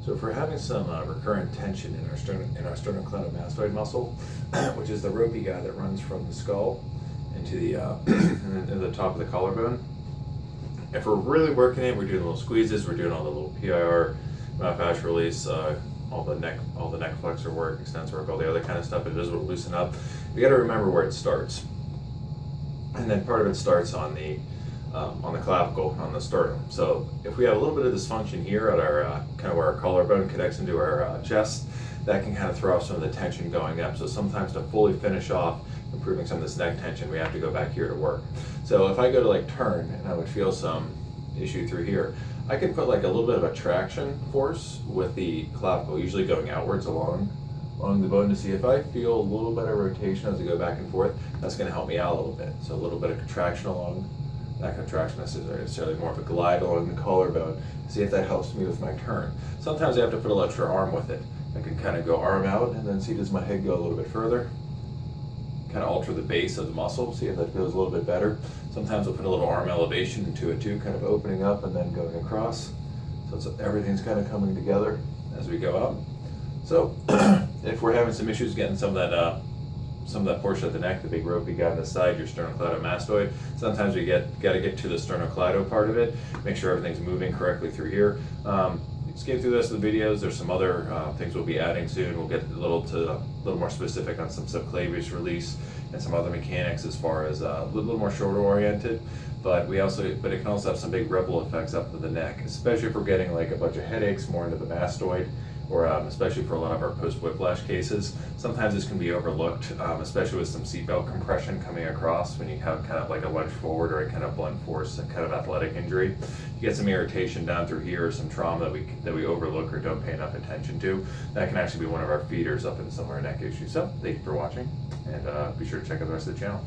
So if we're having some recurrent tension in our sternocleidomastoid muscle, which is the ropey guy that runs from the skull into the into the top of the collarbone, if we're really working it, we're doing little squeezes, we're doing all the little PIR, myofascial release, all the neck flexor work, extensor work, all the other kind of stuff. It does loosen up. You got to remember where it starts, and then part of it starts on the clavicle, on the sternum. So if we have a little bit of dysfunction here at our kind of where our collarbone connects into our chest, that can kind of throw off some of the tension going up. So sometimes to fully finish off improving some of this neck tension, we have to go back here to work. So if I go to like turn and I would feel some issue through here, I could put like a little bit of a traction force with the clavicle, usually going outwards along the bone, to see if I feel a little bit of rotation as I go back and forth. That's going to help me out a little bit. So a little bit of contraction along, not contraction necessarily, more of a glide along the collarbone, see if that helps me with my turn. Sometimes I have to put a little extra arm with it. I can kind of go arm out and then see, does my head go a little bit further? Kind of alter the base of the muscle, see if that feels a little bit better. Sometimes I'll put a little arm elevation into it too, kind of opening up and then going across. So everything's kind of coming together as we go up. So if we're having some issues getting some of that portion of the neck, the big ropey guy on the side, your sternocleidomastoid, sometimes we got to get to the sternocleido part of it, make sure everything's moving correctly through here. Skip through the rest of the videos. There's some other things we'll be adding soon. We'll get a little more specific on some subclavius release and some other mechanics as far as a little more shoulder oriented. But it can also have some big ripple effects up to the neck, especially if we're getting like a bunch of headaches more into the mastoid, or especially for a lot of our post-whiplash cases. Sometimes this can be overlooked, especially with some seatbelt compression coming across when you have kind of like a lunge forward or a kind of blunt force, a kind of athletic injury. You get some irritation down through here, or some trauma that we overlook or don't pay enough attention to. That can actually be one of our feeders up into some of our neck issues. So thank you for watching, and be sure to check out the rest of the channel.